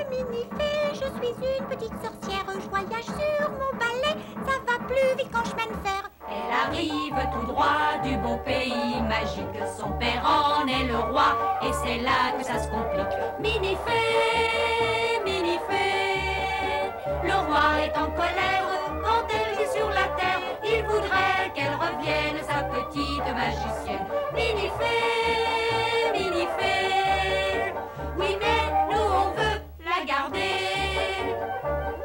Minifée, je suis une petite sorcière. Je voyage sur mon balai, ça va plus vite qu'en chemin de fer. Elle arrive tout droit du beau pays magique. Son père en est le roi et c'est là que ça se complique. Minifée, Minifée, le roi est en colère quand elle vit sur la terre. Il voudrait qu'elle revienne, sa petite magicienne. Minifée, Minifée, oui mais nous on veut la garder.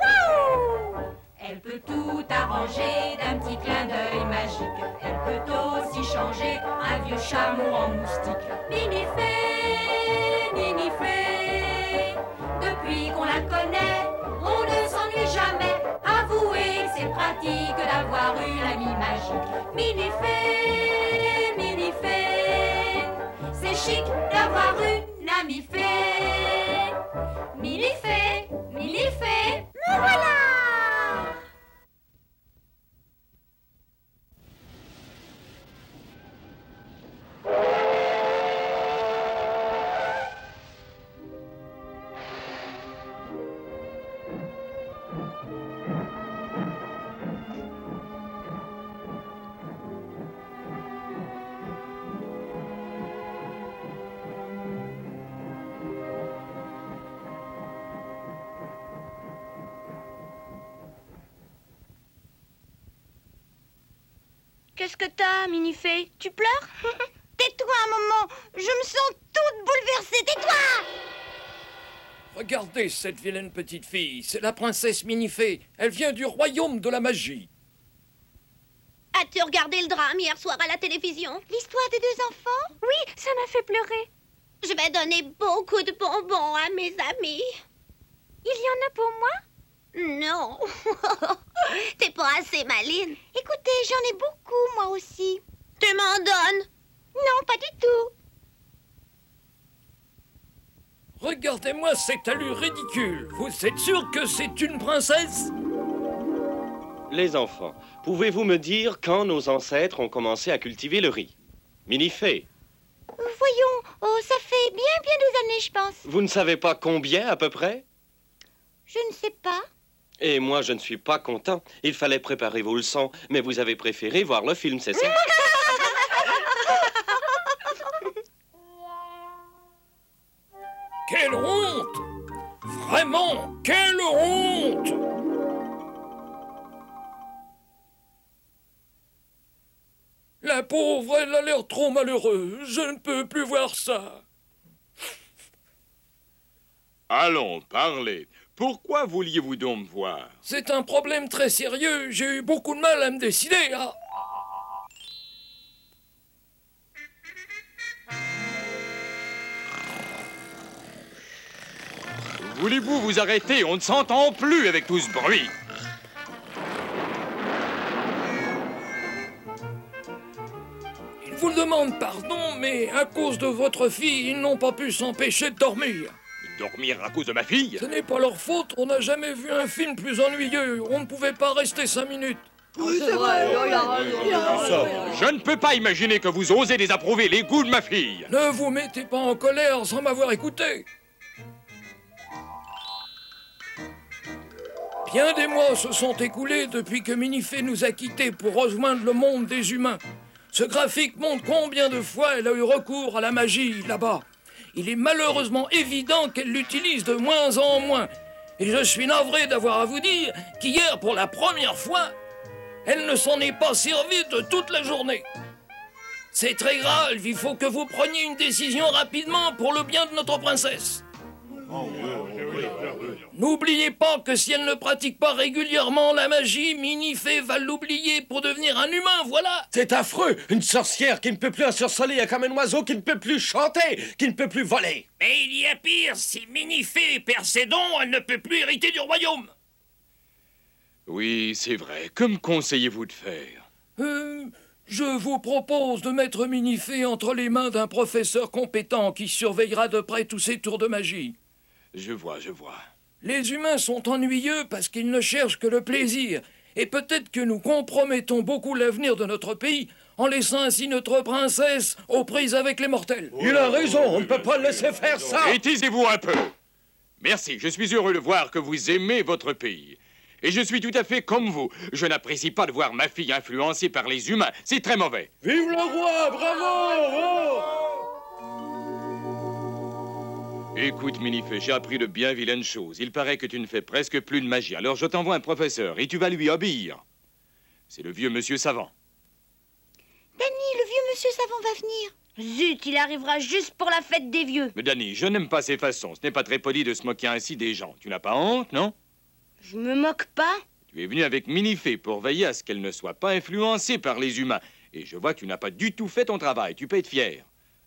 Wouh! Elle peut tout arranger d'un petit clin d'œil magique. Elle peut aussi changer un vieux chameau en moustique. Minifée, Minifée, depuis qu'on la connaît, on ne s'ennuie jamais. Avouez que c'est pratique d'avoir une amie magique. Minifée, Minifée, c'est chic d'avoir une amie fée. Minifée, Minifée, Me voilà! Qu'est-ce que t'as, Minifée? Tu pleures? Tais-toi un moment, je me sens toute bouleversée, tais-toi! Regardez cette vilaine petite fille, c'est la princesse Minifée. Elle vient du royaume de la magie. As-tu regardé le drame hier soir à la télévision? L'histoire des deux enfants? Oui, ça m'a fait pleurer. Je vais donner beaucoup de bonbons à mes amis. Il y en a pour moi? Non. T'es pas assez maline. Écoutez, j'en ai beaucoup, moi aussi. Tu m'en donnes? Non, pas du tout. Regardez-moi cette allure ridicule. Vous êtes sûr que c'est une princesse? Les enfants, pouvez-vous me dire quand nos ancêtres ont commencé à cultiver le riz? Minifée, Voyons, oh, ça fait bien des années, je pense. vous ne savez pas combien à peu près? Je ne sais pas. Et moi, je ne suis pas content. Il fallait préparer vos leçons, mais vous avez préféré voir le film, c'est ça? Quelle honte! Vraiment, quelle honte! La pauvre, elle a l'air trop malheureuse. Je ne peux plus voir ça. Allons, parlez. Pourquoi vouliez-vous donc me voir? C'est un problème très sérieux. J'ai eu beaucoup de mal à me décider. Ah. Voulez-vous vous arrêter? On ne s'entend plus avec tout ce bruit. Ils vous demandent pardon, mais à cause de votre fille, ils n'ont pas pu s'empêcher de dormir. Dormir à cause de ma fille? Ce n'est pas leur faute, on n'a jamais vu un film plus ennuyeux. On ne pouvait pas rester 5 minutes. Oui, c'est vrai. Je ne peux pas imaginer que vous osez désapprouver les goûts de ma fille. Ne vous mettez pas en colère sans m'avoir écouté. Bien des mois se sont écoulés depuis que Minifée nous a quittés pour rejoindre le monde des humains. Ce graphique montre combien de fois elle a eu recours à la magie là-bas. Il est malheureusement évident qu'elle l'utilise de moins en moins. Et je suis navré d'avoir à vous dire qu'hier, pour la première fois, elle ne s'en est pas servie de toute la journée. C'est très grave, il faut que vous preniez une décision rapidement pour le bien de notre princesse. N'oubliez pas que si elle ne pratique pas régulièrement la magie, Minifée va l'oublier pour devenir un humain, voilà. C'est affreux! Une sorcière qui ne peut plus sursoler comme un oiseau, qui ne peut plus chanter, qui ne peut plus voler! Mais il y a pire, si Minifée perd ses dons, elle ne peut plus hériter du royaume. Oui, c'est vrai. Que me conseillez-vous de faire? Je vous propose de mettre Minifée entre les mains d'un professeur compétent qui surveillera de près tous ses tours de magie. Je vois. Les humains sont ennuyeux parce qu'ils ne cherchent que le plaisir. Et peut-être que nous compromettons beaucoup l'avenir de notre pays en laissant ainsi notre princesse aux prises avec les mortels. Il a raison, on ne peut pas laisser faire ça! Et taisez-vous un peu. Merci, je suis heureux de voir que vous aimez votre pays. Et je suis tout à fait comme vous. Je n'apprécie pas de voir ma fille influencée par les humains. C'est très mauvais. Vive le roi! Bravo! Écoute, Minifée, j'ai appris de bien vilaines choses. Il paraît que tu ne fais presque plus de magie. Alors je t'envoie un professeur et tu vas lui obéir. C'est le vieux monsieur savant. Danny, le vieux monsieur savant va venir. Zut, il arrivera juste pour la fête des vieux. Mais Danny, je n'aime pas ces façons. Ce n'est pas très poli de se moquer ainsi des gens. Tu n'as pas honte, non? Je me moque pas. Tu es venu avec Minifée pour veiller à ce qu'elle ne soit pas influencée par les humains. Et je vois que tu n'as pas du tout fait ton travail. Tu peux être fier.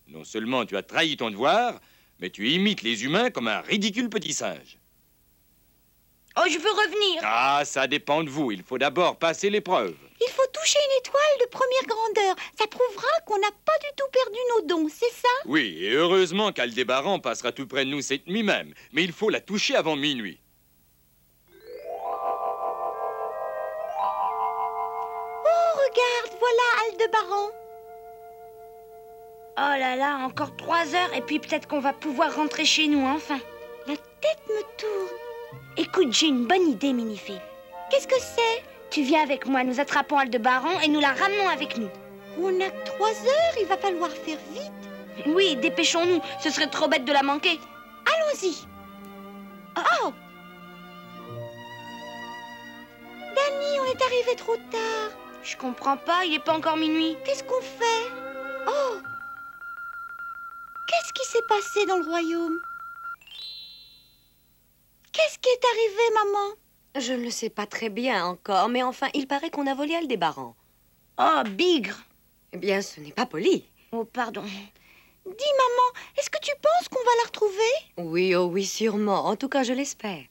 Non seulement tu as trahi ton devoir, mais tu imites les humains comme un ridicule petit singe. Oh, je veux revenir. Ah, ça dépend de vous. Il faut d'abord passer l'épreuve. Il faut toucher une étoile de première grandeur. Ça prouvera qu'on n'a pas du tout perdu nos dons, c'est ça? Oui, et heureusement qu'Aldébaran passera tout près de nous cette nuit même. Mais il faut la toucher avant minuit. Oh, regarde, voilà Aldébaran. Oh là là, encore 3 heures et puis peut-être qu'on va pouvoir rentrer chez nous, enfin. La tête me tourne. Écoute, j'ai une bonne idée, Minifée. Qu'est-ce que c'est? Tu viens avec moi, nous attrapons Aldébaran et nous la ramenons avec nous. On n'a que 3 heures, il va falloir faire vite. Oui, dépêchons-nous, ce serait trop bête de la manquer. Allons-y. Oh! Danny, on est arrivé trop tard. Je comprends pas, il est pas encore minuit. Qu'est-ce qu'on fait? Oh! Qu'est-ce qui s'est passé dans le royaume? Qu'est-ce qui est arrivé, maman? Je ne le sais pas très bien encore, mais enfin, il paraît qu'on a volé Aldébaran. Oh, bigre! Eh bien, ce n'est pas poli. Oh, pardon. Dis, maman, est-ce que tu penses qu'on va la retrouver? Oui, oh oui, sûrement. En tout cas, je l'espère.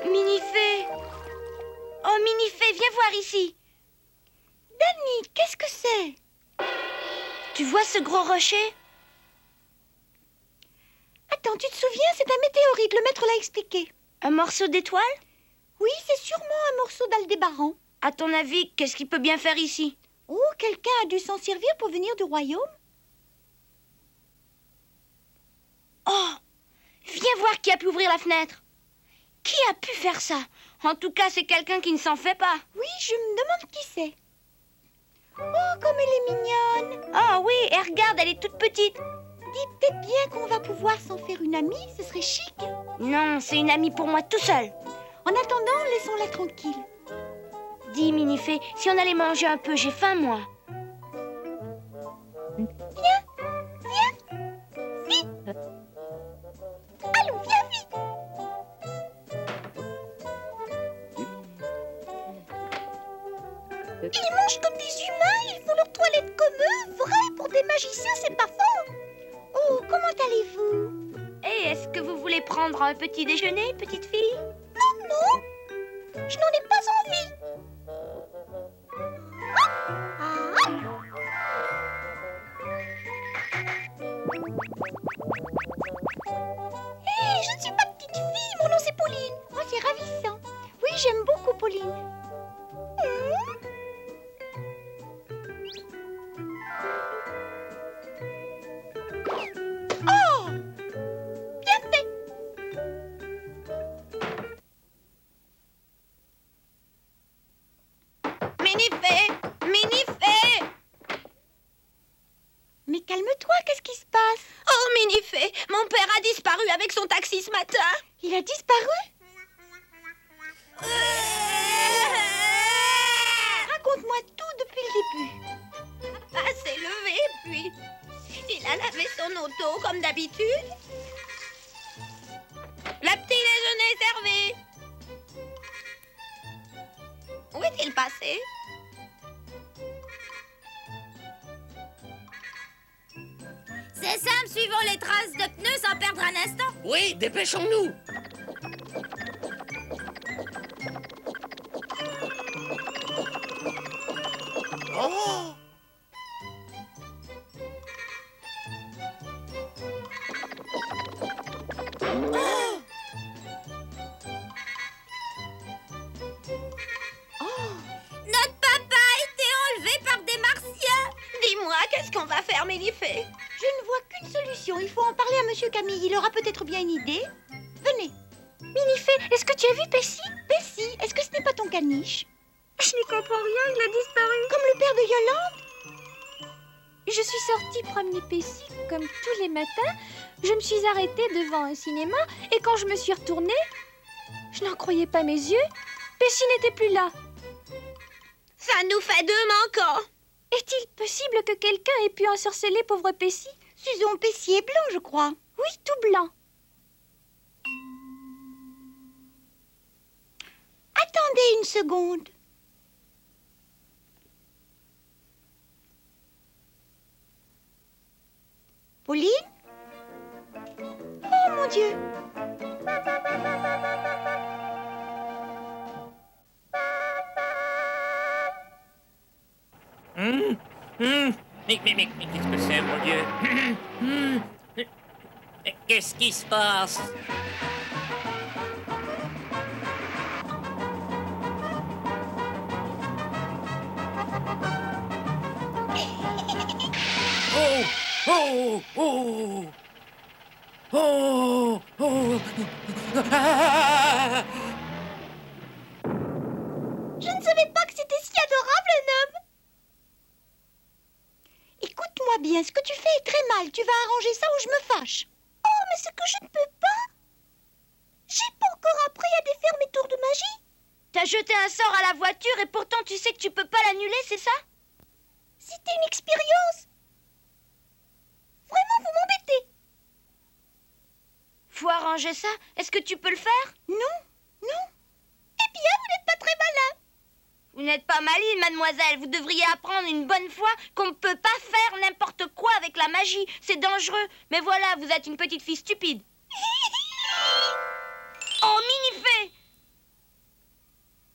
Minifée! Oh, Minifée, viens voir ici. Danny, qu'est-ce que c'est? Tu vois ce gros rocher? Attends, tu te souviens, c'est un météorite, le maître l'a expliqué. Un morceau d'étoile? Oui, c'est sûrement un morceau d'Aldébaran. À ton avis, qu'est-ce qu'il peut bien faire ici? Oh, quelqu'un a dû s'en servir pour venir du royaume? Oh! Viens voir qui a pu ouvrir la fenêtre. Qui a pu faire ça? En tout cas, c'est quelqu'un qui ne s'en fait pas. Oui, je me demande qui c'est. Oh, comme elle est mignonne. Oh oui, et regarde, elle est toute petite. Dis peut-être bien qu'on va pouvoir s'en faire une amie, ce serait chic. Non, c'est une amie pour moi tout seul. En attendant, laissons-la tranquille. Dis, Minifée, si on allait manger un peu, j'ai faim, moi. Viens, vite. Allons, viens vite. Ils mangent comme des humains, ils font leur toilette comme eux. Vrai, pour des magiciens, c'est pas fort. Oh, comment allez-vous? Et est-ce que vous voulez prendre un petit déjeuner, petite fille? Non, non, je n'en ai pas envie. Hé, je ne suis pas petite fille, mon nom c'est Pauline. Oh, c'est ravissant. Oui, j'aime beaucoup Pauline. Oh, bien fait. Minifée! Minifée! Mais calme-toi, qu'est-ce qui se passe? Oh, Minifée! Mon père a disparu avec son taxi ce matin. Il a disparu? Raconte-moi tout depuis le début. Papa s'est levé, puis il a lavé son auto comme d'habitude. Le petit déjeuner est servi. Où est-il passé? C'est simple, suivons les traces de pneus sans perdre un instant. Oui, dépêchons-nous. Oh! Notre papa a été enlevé par des Martiens. Dis-moi, qu'est-ce qu'on va faire, Minifée? Je ne vois qu'une solution. Il faut en parler à Monsieur Camille. Il aura peut-être bien une idée. Venez. Minifée, est-ce que tu as vu Pessi? Pessi, est-ce que ce n'est pas ton caniche? Je n'y comprends rien, il a disparu. Comme le père de Yolande? Je suis sortie promener Pessi comme tous les matins. Je me suis arrêtée devant un cinéma et quand je me suis retournée, je n'en croyais pas mes yeux. Pessi n'était plus là. Ça nous fait 2 manquants. Est-il possible que quelqu'un ait pu ensorceler pauvre Pessi? Susan Pessi est blanc, je crois. Oui, tout blanc. Attendez une seconde. Pauline? Oh mon Dieu! Mais qu'est-ce que c'est, mon Dieu? Qu'est-ce qui se passe? Oh! Oh! Oh! Oh! Oh! Ah! Je ne savais pas que c'était si adorable, un homme. Écoute-moi bien, ce que tu fais est très mal. Tu vas arranger ça ou je me fâche. Oh, mais ce que je ne peux pas. J'ai pas encore appris à défaire mes tours de magie. T'as jeté un sort à la voiture et pourtant tu sais que tu peux pas l'annuler, c'est ça? C'était une expérience. Vraiment, vous m'embêtez. Faut arranger ça. Est-ce que tu peux le faire? Non, non. Eh bien, vous n'êtes pas très malin. Vous n'êtes pas maligne, mademoiselle. Vous devriez apprendre une bonne fois qu'on ne peut pas faire n'importe quoi avec la magie. C'est dangereux. Mais voilà, vous êtes une petite fille stupide. Oh, Minifée!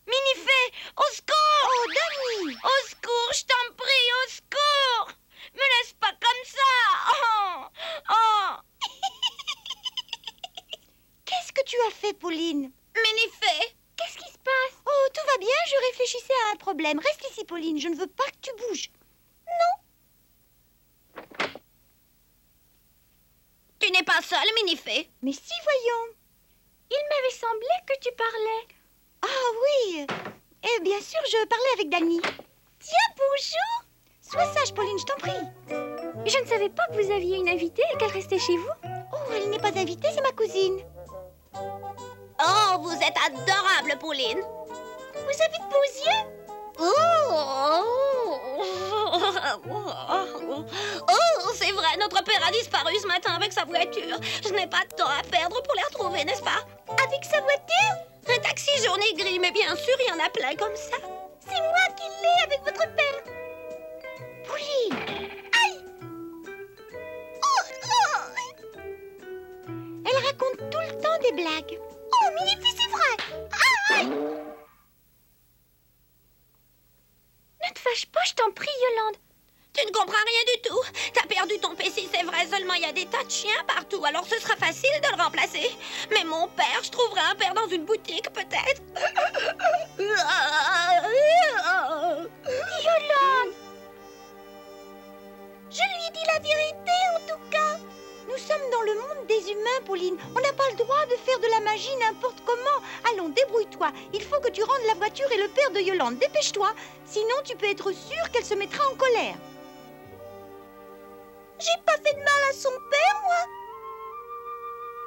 Minifée! Au secours! Oh, Dani! Au secours, je t'en prie, au secours! Me laisse pas comme ça! Oh! Oh! Qu'est-ce que tu as fait, Pauline? Minifée! Qu'est-ce qui se passe? Oh, tout va bien, je réfléchissais à un problème. Reste ici, Pauline, je ne veux pas que tu bouges. Non. Tu n'es pas seule, Minifée. Mais si, voyons. Il m'avait semblé que tu parlais. Ah oui. Eh bien sûr, je parlais avec Dani. Tiens, bonjour. Sois sage, Pauline, je t'en prie. Je ne savais pas que vous aviez une invitée et qu'elle restait chez vous. Oh, elle n'est pas invitée, c'est ma cousine. Oh, vous êtes adorable, Pauline. Vous avez de beaux yeux. Oh, c'est vrai, notre père a disparu ce matin avec sa voiture. Je n'ai pas de temps à perdre pour les retrouver, n'est-ce pas? Avec sa voiture? Un taxi jaune et gris, mais bien sûr, il y en a plein comme ça. C'est moi qui l'ai avec votre père. Pauline. Aïe. Oh. Elle raconte tout le temps des blagues. Oh, Minifée, c'est vrai. Aïe. Ne te fâche pas, je t'en prie, Yolande. Tu ne comprends rien du tout. T'as perdu ton PC, c'est vrai, seulement il y a des tas de chiens partout, alors ce sera facile de le remplacer. Mais mon père, je trouverai un père dans une boutique, peut-être. Yolande. Je lui ai dit la vérité, en tout cas. Nous sommes dans le monde des humains, Pauline. On n'a pas pas le droit de faire de la magie n'importe comment. Allons, débrouille-toi. Il faut que tu rendes la voiture et le père de Yolande. Dépêche-toi. Sinon, tu peux être sûr qu'elle se mettra en colère. J'ai pas fait de mal à son père, moi.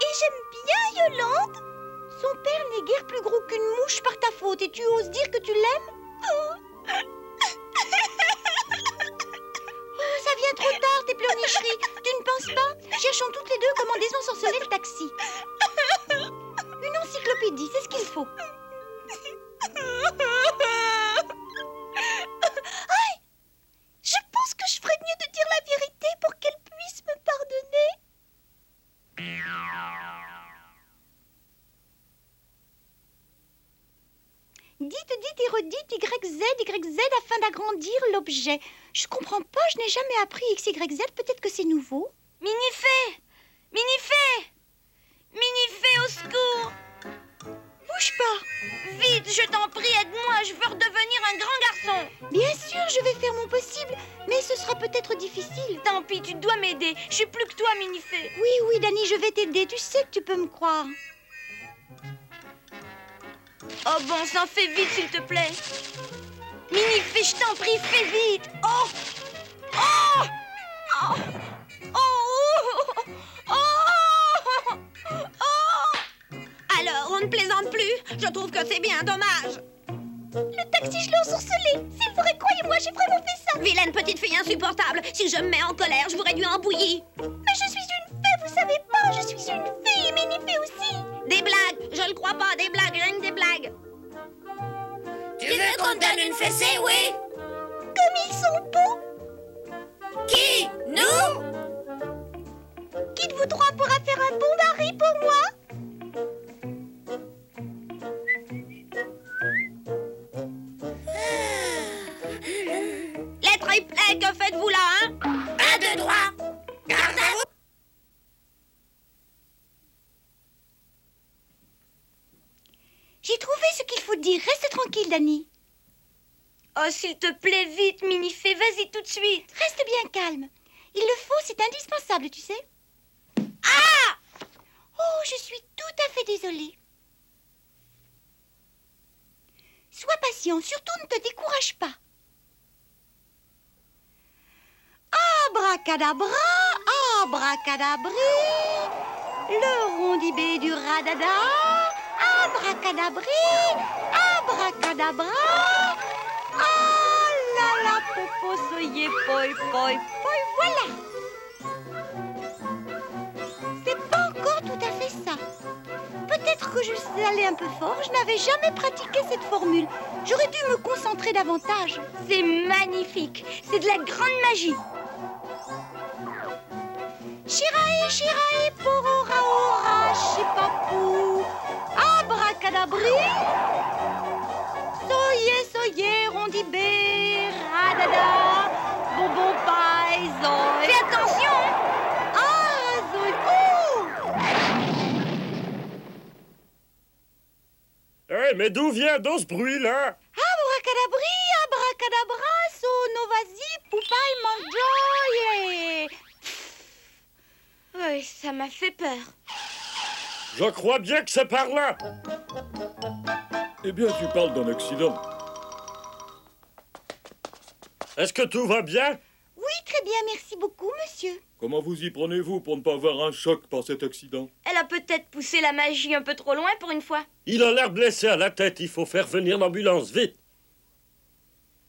Et j'aime bien Yolande. Son père n'est guère plus gros qu'une mouche par ta faute et tu oses dire que tu l'aimes? Oh, ça vient trop tard, tes pleurnicheries. Tu ne penses pas? Cherchons toutes les deux comment désensorceler le taxi. Une encyclopédie, c'est ce qu'il faut. Aïe! Je pense que je ferais mieux de dire la vérité pour qu'elle puisse me pardonner. Dites et redites YZ afin d'agrandir l'objet. Je comprends pas, je n'ai jamais appris XYZ, peut-être que c'est nouveau. Minifée! Minifée! Minifée, au secours! Bouge pas! Vite, je t'en prie, aide-moi, je veux redevenir un grand garçon! Bien sûr, je vais faire mon possible, mais ce sera peut-être difficile. Tant pis, tu dois m'aider, je suis plus que toi, Minifée. Oui, Dani, je vais t'aider, tu sais que tu peux me croire. Oh bon sang, fais vite, s'il te plaît. Minifée, je t'en prie, fais vite. Oh! Oh! Oh! Oh! Oh! Oh! Alors, on ne plaisante plus. Je trouve que c'est bien dommage. Le taxi, je l'ai ensorcelé. C'est vrai, croyez-moi, j'ai vraiment fait ça. Vilaine petite fille insupportable. Si je me mets en colère, je vous réduis en bouillie. Mais je suis une fée, vous savez pas. Je suis une fée et Minifée aussi. Des blagues, je le crois pas, des blagues, rien que des blagues. Tu veux qu'on te donne une fessée, oui? Comme ils sont beaux. Qui? Nous? Qui de vous trois pourra faire un bon mari pour moi? Les triplets, que faites-vous là, hein? Un, deux, trois. Garde à vous. J'ai trouvé ce qu'il faut dire. Reste tranquille, Dani. Oh, s'il te plaît, vite, Minifée, vas-y tout de suite. Reste bien calme. Il le faut, c'est indispensable, tu sais. Ah! Oh, je suis tout à fait désolée. Sois patient, surtout ne te décourage pas. Abracadabra, abracadabri, le rondibé du radada, abracadabri, abracadabra, ah là là, popo, soyez poi, poi, poi, voilà. C'est pas encore tout à fait ça. Peut-être que je suis allée un peu fort, je n'avais jamais pratiqué cette formule. J'aurais dû me concentrer davantage. C'est magnifique, c'est de la grande magie. Shirae, shirae, porora, ora, shipapou, abracadabri, soye, soye, rondibé, radada, bonbon paille, zoï. Fais attention! Ah, zoï, oh! Hé, mais d'où vient donc ce bruit-là? Abracadabri, abracadabra, so, novasi, poupaille, manjoye. Oui, ça m'a fait peur. Je crois bien que c'est par là. Eh bien, tu parles d'un accident. Est-ce que tout va bien? Oui, très bien, merci beaucoup, monsieur. Comment vous y prenez-vous pour ne pas avoir un choc par cet accident? Elle a peut-être poussé la magie un peu trop loin pour une fois. Il a l'air blessé à la tête. Il faut faire venir l'ambulance, vite.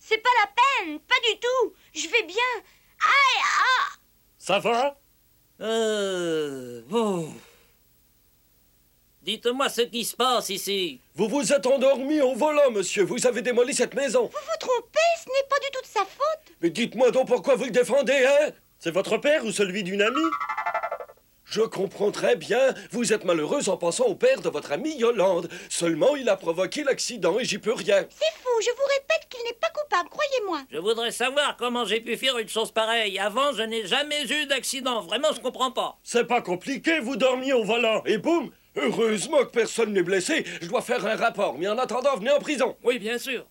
C'est pas la peine, pas du tout. Je vais bien. Aïe, ah! Ça va? Bon. Dites-moi ce qui se passe ici. Vous vous êtes endormi au volant, monsieur. Vous avez démoli cette maison. Vous vous trompez, ce n'est pas du tout de sa faute. Mais dites-moi donc pourquoi vous le défendez, hein? C'est votre père ou celui d'une amie? Je comprends très bien. Vous êtes malheureuse en pensant au père de votre amie Yolande. Seulement, il a provoqué l'accident et j'y peux rien. C'est faux, je vous répète qu'il n'est pas coupable, croyez-moi. Je voudrais savoir comment j'ai pu faire une chose pareille. Avant, je n'ai jamais eu d'accident. Vraiment, je comprends pas. C'est pas compliqué, vous dormiez au volant. Et boum! Heureusement que personne n'est blessé. Je dois faire un rapport. Mais en attendant, venez en prison. Oui, bien sûr.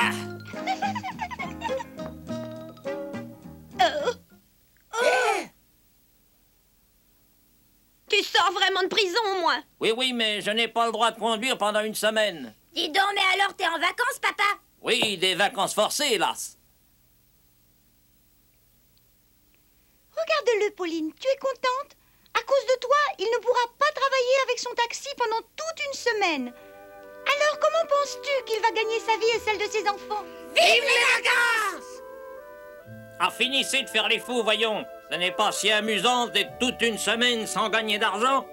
Ah. Tu sors vraiment de prison, moi. Oui, mais je n'ai pas le droit de conduire pendant une semaine. Dis donc, mais alors t'es en vacances, papa? Oui, des vacances forcées, hélas. Regarde-le, Pauline, tu es contente? À cause de toi, il ne pourra pas travailler avec son taxi pendant toute une semaine. Alors, comment penses-tu qu'il va gagner sa vie et celle de ses enfants? Vive les vacances! Ah, finissez de faire les fous, voyons. Ce n'est pas si amusant d'être toute une semaine sans gagner d'argent.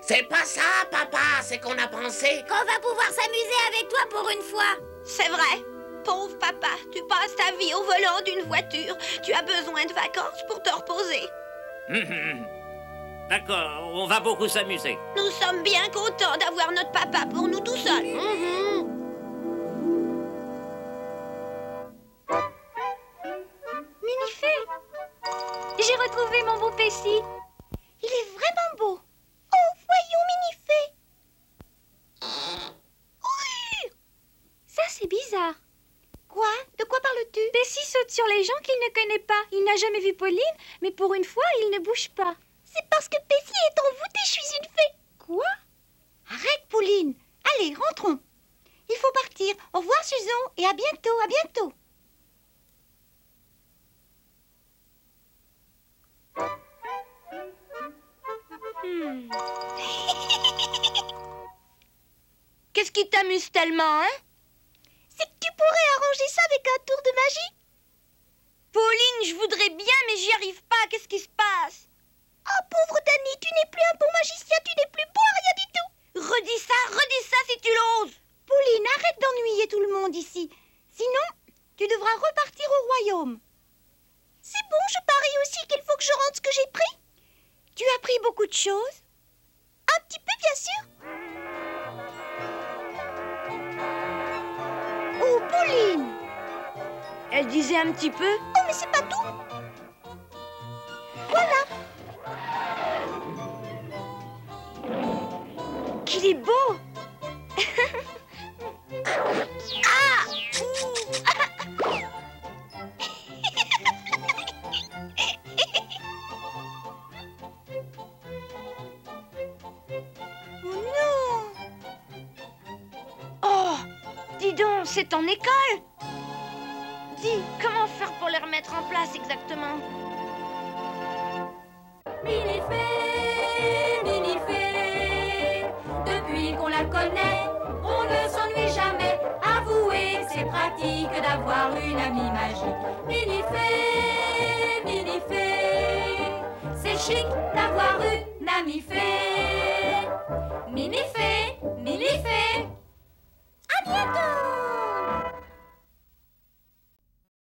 C'est pas ça, papa, c'est qu'on a pensé Qu'on va pouvoir s'amuser avec toi pour une fois. C'est vrai. Pauvre papa, tu passes ta vie au volant d'une voiture. Tu as besoin de vacances pour te reposer. D'accord, on va beaucoup s'amuser. Nous sommes bien contents d'avoir notre papa pour nous tout seuls. Minifée, j'ai retrouvé mon beau Pessi. Il est vraiment beau. Oh, voyons, Minifée. Oui. Ça, c'est bizarre. Quoi? De quoi parles-tu? Pessi saute sur les gens qu'il ne connaît pas. Il n'a jamais vu Pauline, mais pour une fois, il ne bouge pas. C'est parce que Pessi est envoûté, je suis une fée. Quoi? Arrête, Pauline. Allez, rentrons. Il faut partir. Au revoir, Susan, et à bientôt, à bientôt. Qu'est-ce qui t'amuse tellement, hein? C'est que tu pourrais arranger ça avec un tour de magie. Pauline, je voudrais bien, mais j'y arrive pas. Qu'est-ce qui se passe? Oh, pauvre Danny, tu n'es plus un bon magicien, tu n'es plus bon à rien du tout. Redis ça si tu l'oses. Pauline, arrête d'ennuyer tout le monde ici. Sinon, tu devras repartir au royaume. C'est bon, je parie aussi qu'il faut que je rende ce que j'ai pris. Tu as pris beaucoup de choses? Un petit peu, bien sûr. Oh, Pauline! Elle disait un petit peu. Oh, mais c'est pas tout. Voilà. Qu'il est beau. Ah! Oh non! Oh! Dis donc, c'est ton école. Dis, comment faire pour les remettre en place exactement? Minifée, Minifée, depuis qu'on la connaît, on ne s'ennuie jamais. Avouez que c'est pratique d'avoir une amie magique. Minifée, Minifée, c'est chic d'avoir une amie fée. Minifée,